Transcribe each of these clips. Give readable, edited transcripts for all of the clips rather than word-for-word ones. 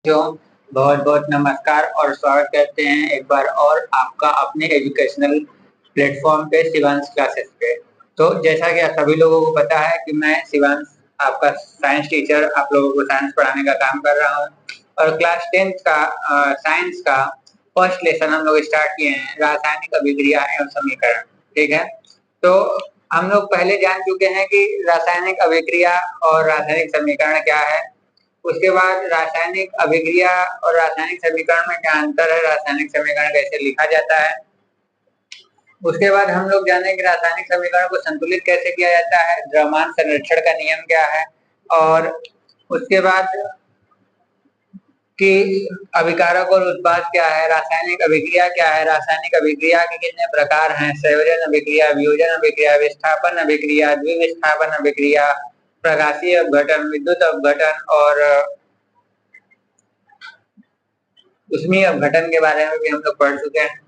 जो बहुत बहुत नमस्कार और स्वागत करते हैं एक बार और आपका अपने एजुकेशनल प्लेटफॉर्म पे शिवांश क्लासेस पे। तो जैसा कि आप सभी लोगों को पता है कि मैं शिवांश आपका साइंस टीचर आप लोगों को साइंस पढ़ाने का काम कर रहा हूँ और क्लास 10th का साइंस का फर्स्ट लेसन हम लोग स्टार्ट किए हैं, रासायनिक अभिक्रिया एवं समीकरण। ठीक है, तो हम लोग पहले जान चुके हैं कि रासायनिक अभिक्रिया और रासायनिक समीकरण क्या है। उसके बाद रासायनिक अभिक्रिया और रासायनिक समीकरण में क्या अंतर है, रासायनिक समीकरण कैसे लिखा जाता है। उसके बाद हम लोग जाने कि रासायनिक समीकरण को संतुलित कैसे किया जाता है, द्रव्यमान संरक्षण का नियम क्या है, और उसके बाद कि अभिकारक और उत्पाद क्या है, रासायनिक अभिक्रिया क्या है, रासायनिक अभिक्रिया के कितने प्रकार हैं, संयोजन अभिक्रिया, वियोजन अभिक्रिया, विस्थापन अभिक्रिया, द्विविस्थापन अभिक्रिया, प्रकाशीय अपघटन, विद्युत अपघटन और उष्मीय अपघटन के बारे में भी हम लोग पढ़ चुके हैं।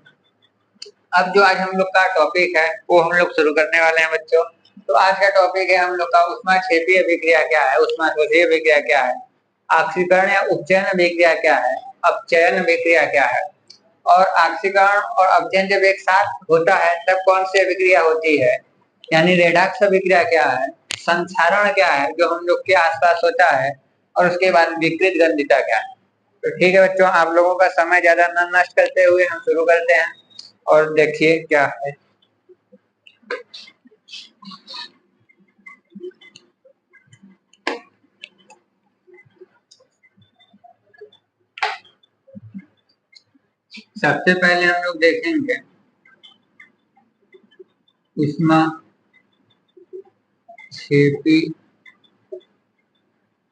अब जो आज हम लोग का टॉपिक है वो हम लोग शुरू करने वाले हैं बच्चों। तो आज का टॉपिक है हम लोग का ऊष्माक्षेपीय अभिक्रिया क्या है, ऊष्माशोषीय अभिक्रिया क्या है, ऑक्सीकरण या उपचयन अभिक्रिया क्या है, अपचयन अभिक्रिया क्या है, और ऑक्सीकरण और अपचयन जब एक साथ होता है तब कौन सी अभिक्रिया होती है, यानी रेडॉक्स अभिक्रिया क्या है, संक्षारण क्या है जो हम लोग के आसपास होता है, और उसके बाद विकृत गंधिता क्या है। तो ठीक है बच्चों, आप लोगों का समय ज्यादा न नष्ट करते हुए हम शुरू करते हैं और देखिए क्या है। सबसे पहले हम लोग देखेंगे ऊष्माक्षेपी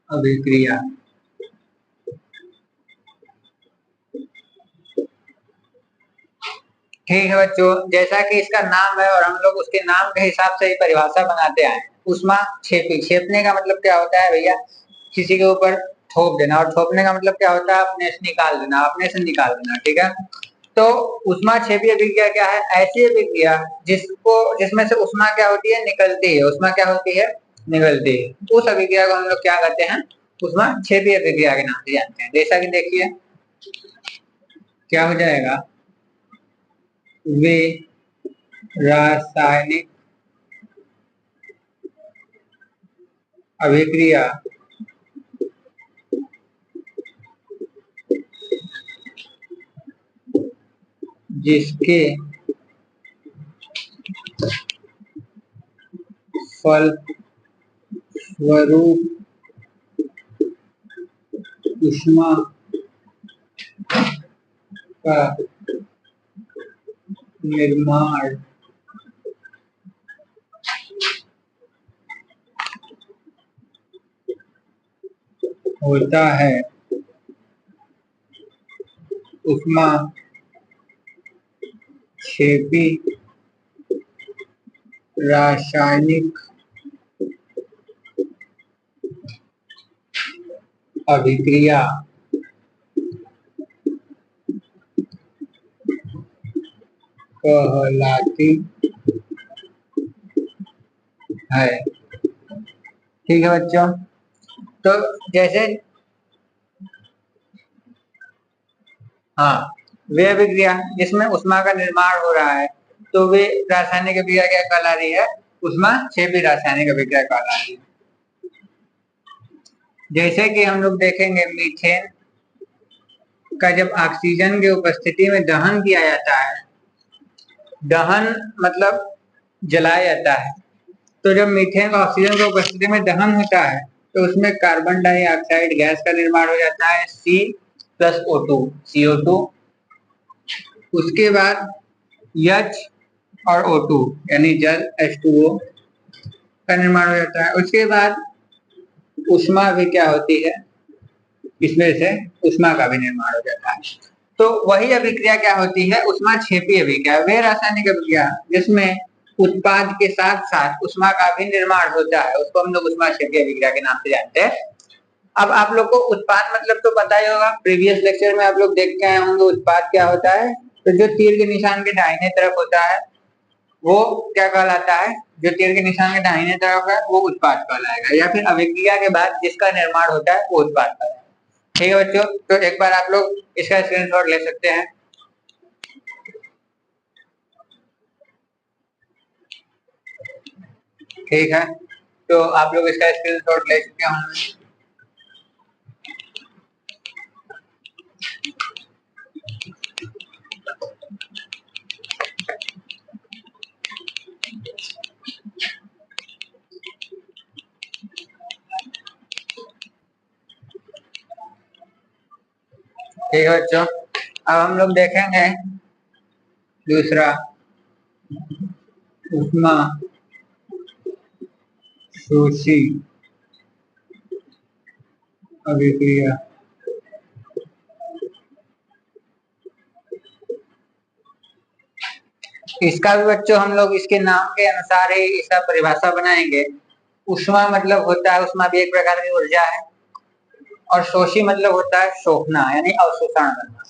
अभिक्रिया। ठीक है बच्चों, जैसा कि इसका नाम है और हम लोग उसके नाम के हिसाब से ही परिभाषा बनाते आए। ऊष्माक्षेपी, छेपने का मतलब क्या होता है भैया, किसी के ऊपर थोप देना, और थोपने का मतलब क्या होता है, अपने से निकाल देना, अपने से निकाल देना। ठीक है, तो ऊष्माक्षेपी अभिक्रिया क्या है, ऐसी अभिक्रिया जिसमें से ऊष्मा क्या होती है, निकलती है। ऊष्मा क्या होती है, निकलती है। उस अभिक्रिया को हम लोग क्या कहते हैं, ऊष्माक्षेपी अभिक्रिया के नाम से जानते हैं। जैसा कि देखिए क्या हो जाएगा, वे रासायनिक अभिक्रिया जिसके फलस्वरूप ऊष्मा का निर्माण होता है, ऊष्माक्षेपी रासायनिक अभिक्रिया कहलाती है। ठीक है बच्चों, तो जैसे हाँ, वे अभिक्रिया जिसमें ऊष्मा का निर्माण हो रहा है तो वे रासायनिक अभिक्रिया क्या कहला रही है, ऊष्माक्षेपी रासायनिक अभिक्रिया कहला रही है। जैसे कि हम लोग देखेंगे मीथेन का जब ऑक्सीजन की उपस्थिति में दहन किया जाता है, दहन मतलब जलाया जाता है, तो जब मीथेन का ऑक्सीजन की उपस्थिति में दहन होता है तो उसमें कार्बन डाइऑक्साइड गैस का निर्माण हो जाता है, C+O2 CO2। उसके बाद H और O2 यानी जल H2O का निर्माण हो जाता है। उसके बाद ऊष्मा भी क्या होती है, इसमें से ऊष्मा का भी निर्माण हो जाता है। तो वही अभिक्रिया क्या होती है, ऊष्माक्षेपी अभिक्रिया। वे रासायनिक अभिक्रिया जिसमें उत्पाद के साथ साथ ऊष्मा का भी निर्माण होता है उसको हम लोग ऊष्माक्षेपी अभिक्रिया के नाम से जानते हैं। अब आप लोग को उत्पाद मतलब तो पता ही होगा, प्रीवियस लेक्चर में आप लोग देख के आए होंगे उत्पाद क्या होता है। तो जो तीर के निशान के दाहिने तरफ होता है वो क्या कहलाता है, जो तीर के निशान के दाहिने तरफ है वो उत्पाद कहलाएगा, या फिर अभिक्रिया के बाद जिसका निर्माण होता है वो उत्पाद कहलाएगा। ठीक है बच्चों, तो एक बार आप लोग इसका स्क्रीनशॉट ले सकते हैं। ठीक है, तो आप लोग इसका स्क्रीनशॉट ले चुके होंगे। ठीक है बच्चों, अब हम लोग देखेंगे दूसरा, उष्मा शोषी अभिक्रिया। इसका भी बच्चों हम लोग इसके नाम के अनुसार ही इसका परिभाषा बनाएंगे। उष्मा मतलब होता है, उष्मा भी एक प्रकार की ऊर्जा है, और शोषी मतलब होता है शोषना यानी अवशोषण करना,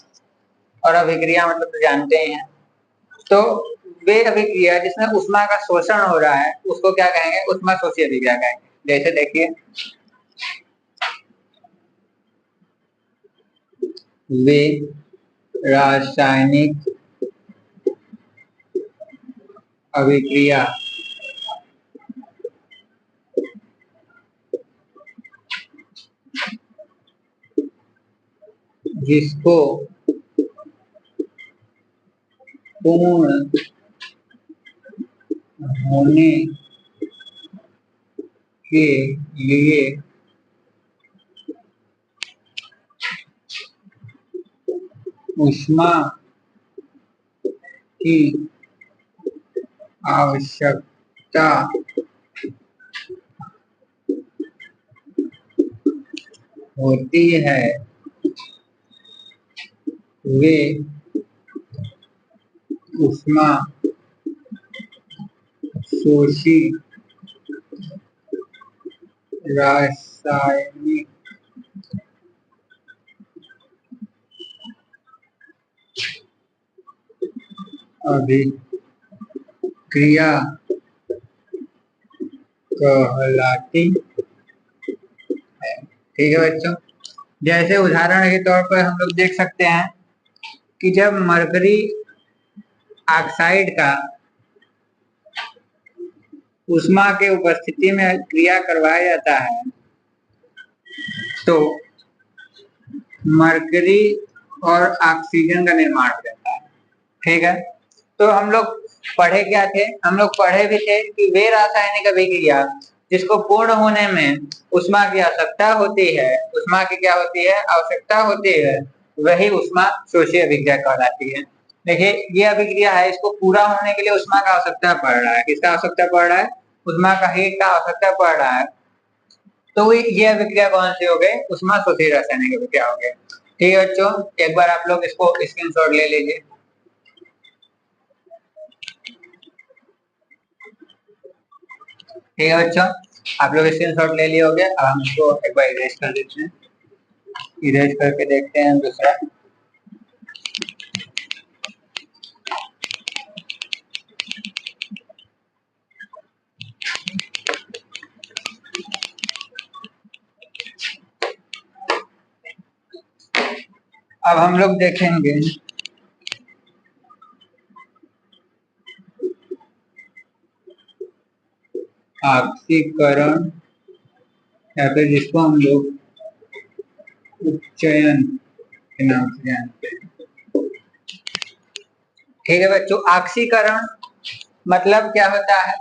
और अभिक्रिया मतलब तो जानते ही हैं। तो वे अभिक्रिया जिसमें उष्मा का शोषण हो रहा है उसको क्या कहेंगे, उष्मा शोषी अभिक्रिया कहेंगे। जैसे देखिए, वे रासायनिक अभिक्रिया जिसको पूर्ण होने के लिए उष्मा की आवश्यकता होती है, वे उष्मा शोषी रासायनिक अभिक्रिया कहलाती है। ठीक है बच्चों, जैसे उदाहरण के तौर पर हम लोग देख सकते हैं कि जब मरकरी ऑक्साइड का उष्मा के उपस्थिति में क्रिया करवाया जाता है तो मरकरी और ऑक्सीजन का निर्माण हो जाता है। ठीक है, तो हम लोग पढ़े क्या थे, हम लोग पढ़े भी थे कि वे रासायनिक अभिक्रिया जिसको पूर्ण होने में उष्मा की आवश्यकता होती है, उष्मा की क्या होती है, आवश्यकता होती है, वही उष्मा शोषी अभिक्रिया कहलाती है। देखिए, ये अभिक्रिया है, इसको पूरा होने के लिए उष्मा का आवश्यकता पड़ रहा है। किसका आवश्यकता पड़ रहा है, उष्मा का, हीट का आवश्यकता पड़ रहा है। तो ये अभिक्रिया कौन सी हो गई, उष्मा शोषी रासायनिक अभिक्रिया हो गई। ठीक है बच्चों, एक बार आप लोग इसको स्क्रीनशॉट ले लीजिए। ठीक है बच्चों, आप लोग स्क्रीनशॉट ले लिए होंगे। अब हम इसको एक बार इरेज कर देते हैं, इरेज करके देखते हैं दूसरा। अब हम लोग देखेंगे ऑक्सीकरण, या फिर जिसको हम लोग उपचयन के नाम से जानते हैं। ठीक है बच्चों, ऑक्सीकरण मतलब क्या होता है,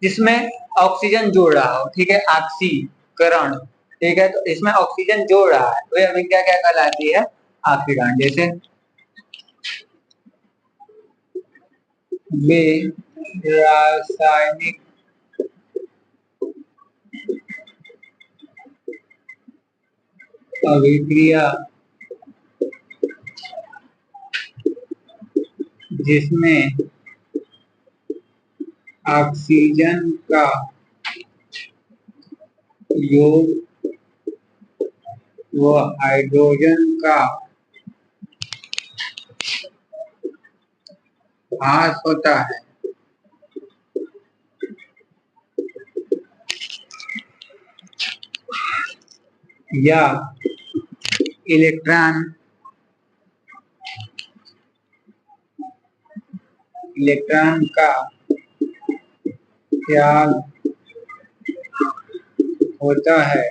जिसमें ऑक्सीजन जोड़ रहा हो। ठीक है, ऑक्सीकरण, ठीक है, तो इसमें ऑक्सीजन जोड़ रहा है, वह अभिक्रिया क्या कहलाती है, ऑक्सीकरण। जैसे वे रासायनिक अभिक्रिया जिसमें ऑक्सीजन का योग व हाइड्रोजन का ह्रास होता है, या इलेक्ट्रॉन का त्याग होता है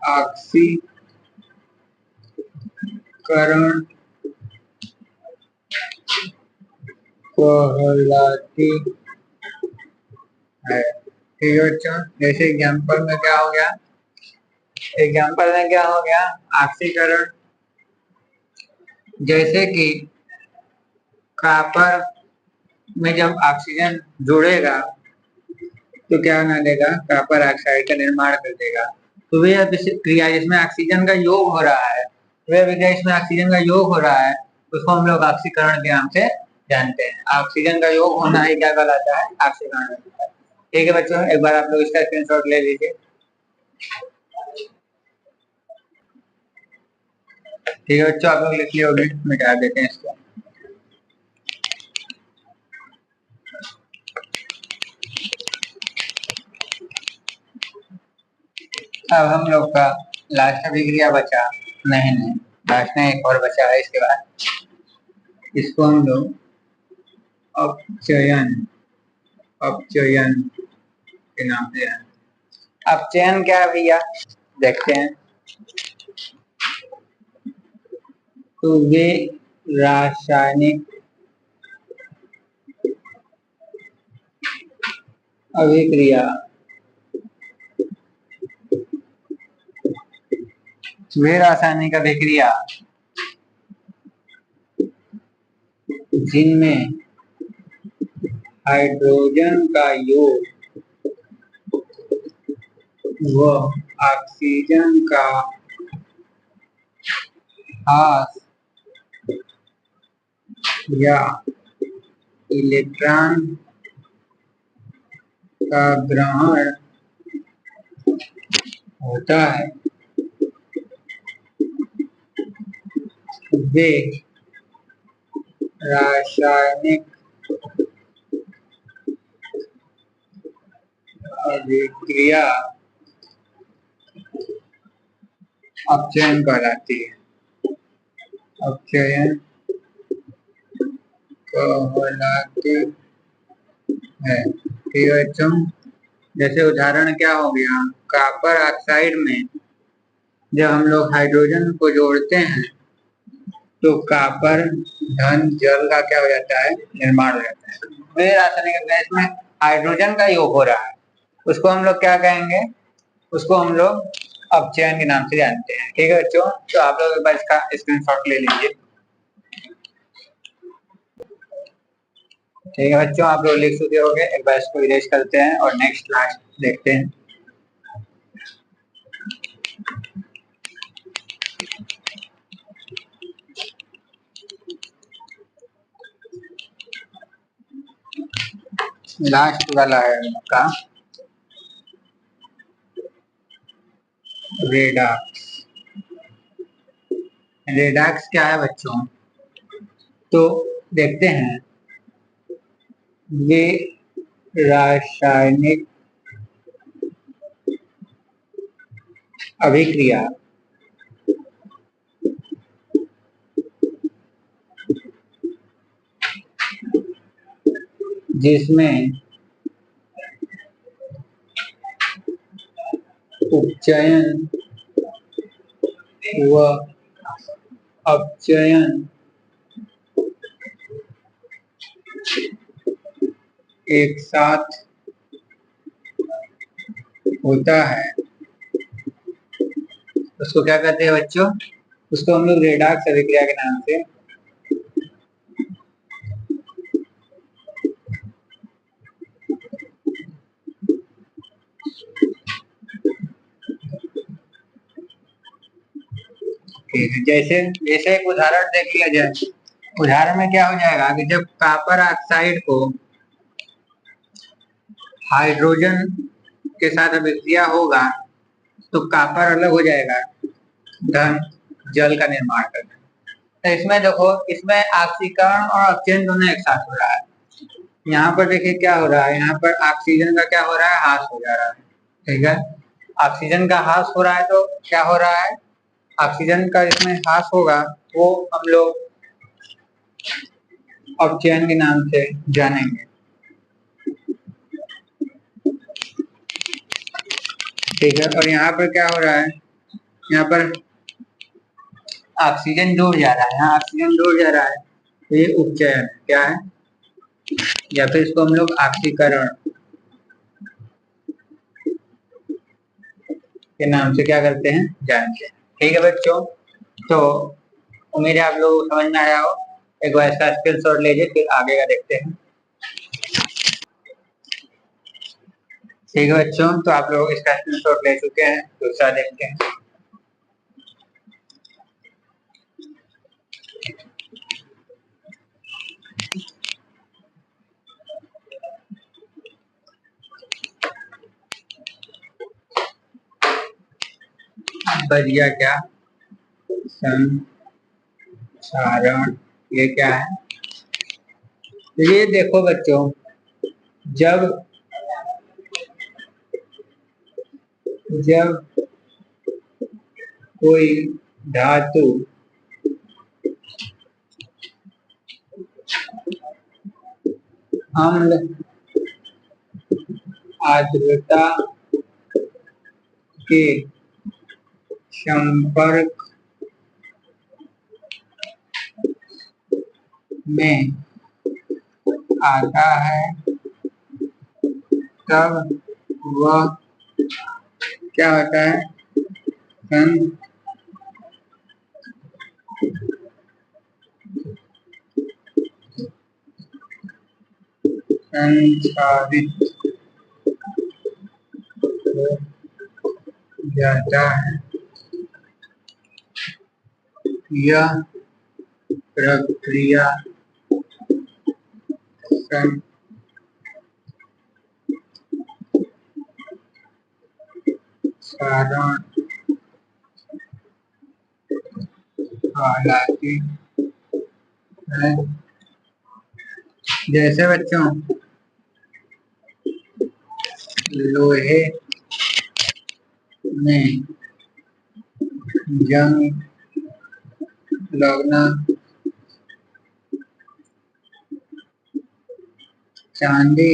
ऑक्सीकरण कहलाती है। ठीक है बच्चों, जैसे एग्जाम्पल में क्या हो गया, ऑक्सीकरण, जैसे कि कॉपर में जब ऑक्सीजन जुड़ेगा तो क्या बना देगा, कॉपर ऑक्साइड का निर्माण कर देगा। तो वह क्रिया जिसमें ऑक्सीजन का योग हो रहा है, वह विक्रिया जिसमें ऑक्सीजन का योग हो रहा है, उसको हम लोग ऑक्सीकरण के नाम से जानते हैं। ऑक्सीजन का योग होना ही क्या कहलाता है, ऑक्सीकरण। ठीक है बच्चों, एक बार आप लोग इसका स्क्रीनशॉट ले लीजिए। ठीक है बच्चों, आप लोग लिख लिए होंगे, मिटा देते हैं इसको। अब हम लोग का लास्ट अभिक्रिया बचा, नहीं लास्ट में एक और बचा है। इसके बाद इसको हम लोग अपचयन के नाम से जानते हैं। अपचयन क्या है भैया, देखते हैं। तो वे रासायनिक अभिक्रिया जिनमें हाइड्रोजन का योग व ऑक्सीजन का ह्रास या इलेक्ट्रॉन का ग्रहण होता है, वे रासायनिक अभिक्रिया अपचयन कहलाती है। अपचयन कहलाती है। ठीक है बच्चों, जैसे उदाहरण क्या हो गया, कॉपर ऑक्साइड में जब हम लोग हाइड्रोजन को जोड़ते हैं तो कॉपर धन जल का क्या हो जाता है, निर्माण हो जाता है। वे रासायनिक गैस में हाइड्रोजन का योग हो रहा है, उसको हम लोग क्या कहेंगे, उसको हम लोग अपचयन के नाम से जानते हैं। ठीक है बच्चों, तो आप लोग एक बार इसका स्क्रीनशॉट ले लीजिए। ठीक है बच्चों, आप लोग लिख चुके होंगे, एक बार इसको इरेज करते हैं और नेक्स्ट क्लास देखते हैं। लास्ट वाला है उनका रेडॉक्स। रेडॉक्स क्या है बच्चों, तो देखते हैं। वे रासायनिक अभिक्रिया जिसमें उपचयन व अपचयन एक साथ होता है, उसको क्या कहते हैं बच्चों, उसको हम लोग रेडॉक्स अभिक्रिया के नाम से जैसे जैसे एक उदाहरण देख लिया जाए। उदाहरण में क्या हो जाएगा कि जब कॉपर ऑक्साइड को हाइड्रोजन के साथ अभिक्रिया होगा तो कॉपर अलग हो जाएगा, धन जल का निर्माण करना। तो इसमें देखो, इसमें ऑक्सीकरण और अपचयन दोनों एक साथ हो रहा है। यहाँ पर देखिए क्या हो रहा है, यहाँ पर ऑक्सीजन का क्या हो रहा है, ह्रास हो जा रहा है। ठीक है। ऑक्सीजन का ह्रास हो रहा है तो क्या हो रहा है, ऑक्सीजन का इसमें ह्रास होगा वो हम लोग अपचयन के नाम से जानेंगे। ठीक है, और यहाँ पर क्या हो रहा है, यहाँ पर ऑक्सीजन दूर जा रहा है, यहाँ ऑक्सीजन दूर जा रहा है तो ये उपचयन क्या है, या फिर इसको हम लोग ऑक्सीकरण के नाम से क्या करते हैं, जानते हैं। ठीक है बच्चों, तो उम्मीद है आप लोगों को समझ में आया हो। एक बार इसका स्क्रीनशॉट लीजिए, फिर आगे का देखते हैं। ठीक है बच्चों, तो आप लोग इसका स्क्रीनशॉट ले चुके हैं, दूसरा देखते हैं। बढ़िया क्या संसारण, ये क्या है, ये देखो बच्चों, जब जब कोई धातु अम्ल आर्द्रता के संपर्क में आता है तब वह क्या होता है, संसाधित हो जाता है। यह प्रक्रिया संसारण कहलाती है। जैसे बच्चों लोहे में जंग लगना, चांदी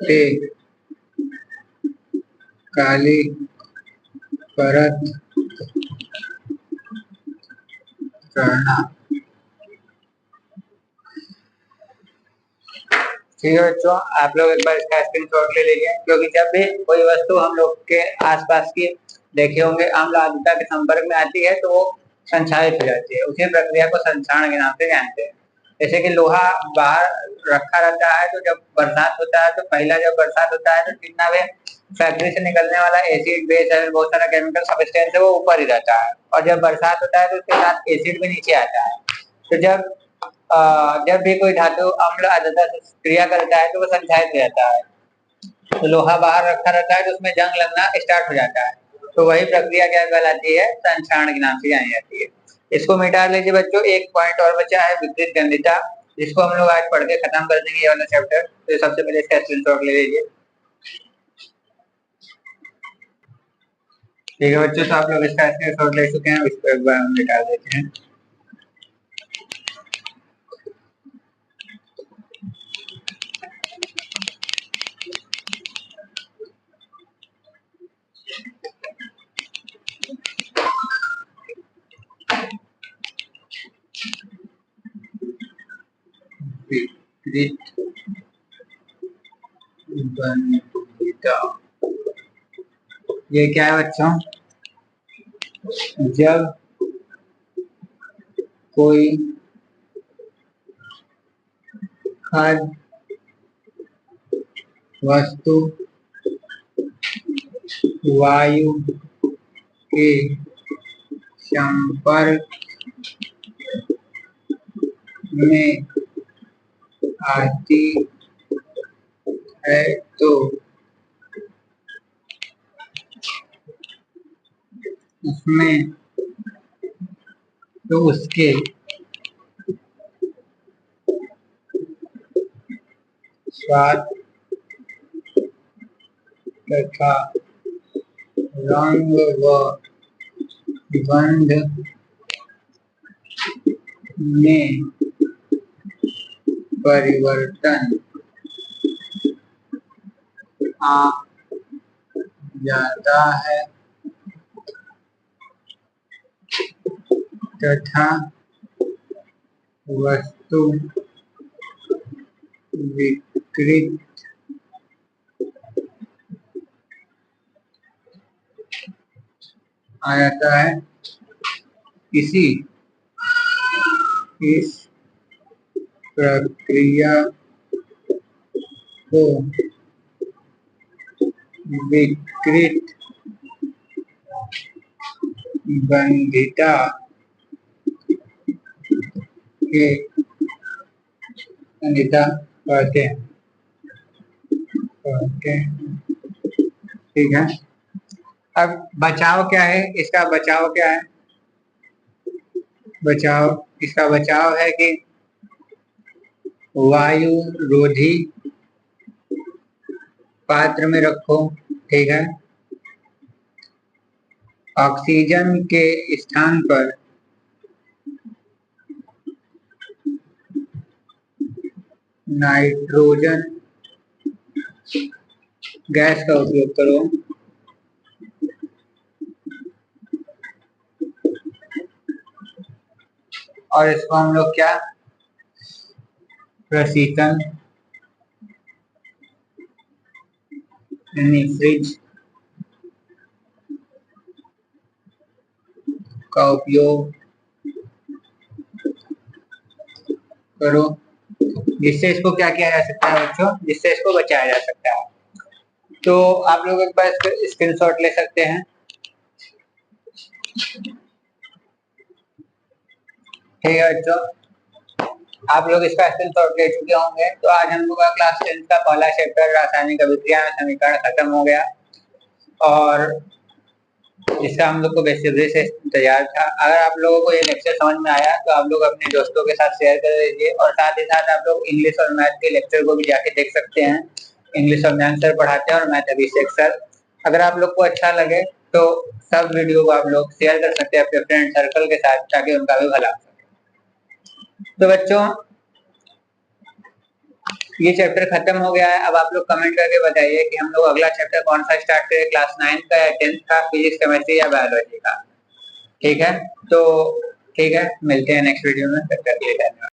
पे काली परत चढ़ना। ठीक है बच्चों, आप लोग एक बार इसका स्क्रीनशॉट ले लीजिए, क्योंकि जब भी कोई वस्तु हम लोग के आसपास की देखे होंगे अम्ल आर्द्रता के संपर्क में आती है तो वो संक्षारित हो जाती है, उसी प्रक्रिया को संक्षारण के नाम से जानते हैं। जैसे कि लोहा बाहर रखा रहता है तो जब बरसात होता है तो पहला जब बरसात होता है तो जितना भी फैक्ट्री से निकलने वाला एसिड बेस है, बहुत सारा केमिकल सब्सटेंस है, वो ऊपर ही रहता है, और जब बरसात होता है तो उसके साथ एसिड भी नीचे आता है। तो जब भी कोई धातु अम्ल आर्द्रता से क्रिया करता है तो वो संक्षारित हो जाता है। तो लोहा बाहर रखा रहता है तो उसमें जंग लगना स्टार्ट हो जाता है, तो वही प्रक्रिया क्या कहलाती है, संक्षारण के नाम से जानी जाती है। इसको मिटा लीजिए बच्चों, एक पॉइंट और बचा है, विपरीत गंधिता, जिसको हम लोग आज पढ़ के खत्म कर देंगे ये वाला चैप्टर। तो सबसे पहले इसका स्क्रीनशॉट ले लीजिए। ठीक है बच्चों, तो आप लोग इसका स्क्रीनशॉट ले चुके हैं, इसको एक बार हम मिटा देते हैं। विपरीत गंधिता ये क्या है बच्चों, जब कोई खाद्य वस्तु वायु के संपर्क में आती है तो उसमें तो उसके स्वाद तथा रंग व गंध में परिवर्तन आ जाता है तथा वस्तु विकृत आ जाता है। इस प्रक्रिया को विकृत बंधिता कहते हैं। ठीक है, अब बचाव क्या है, इसका बचाव क्या है? इसका बचाव है कि वायु रोधी पात्र में रखो। ठीक है, ऑक्सीजन के स्थान पर नाइट्रोजन गैस का उपयोग करो। और इसको हम लोग क्या प्रशीतन यानी फ्रिज का उपयोग करो, जिससे इसको क्या किया जा सकता है बच्चों, जिससे इसको बचाया जा सकता है। तो आप लोग एक बार स्क्रीनशॉट ले सकते हैं। ठीक है बच्चों, आप लोग इसका स्क्रीनशॉट ले चुके होंगे। तो आज हम लोग का क्लास 10 का पहला चैप्टर रासायनिक अभिक्रिया में समीकरण खत्म हो गया और इसका हम लोग को बेसिकली से इंतजार था। अगर आप लोगों को ये लेक्चर समझ में आया तो आप लोग अपने दोस्तों के साथ शेयर कर दीजिए और साथ ही साथ आप लोग इंग्लिश और मैथ के लेक्चर को भी जाके देख सकते हैं। इंग्लिश और मैथ सर पढ़ाते हैं और मैथ अभिषेक सर। अगर आप लोग को अच्छा लगे तो सब वीडियो को आप लोग शेयर कर सकते हैं अपने फ्रेंड सर्कल के साथ, ताकि उनका भी भला हो सके। तो बच्चों, ये चैप्टर खत्म हो गया है। अब आप लोग कमेंट करके बताइए कि हम लोग अगला चैप्टर कौन सा स्टार्ट करें, क्लास 9 का या 10th का, फिजिक्स केमिस्ट्री या बायोलॉजी का। ठीक है, तो ठीक है, मिलते हैं नेक्स्ट वीडियो में। तब तक के लिए धन्यवाद।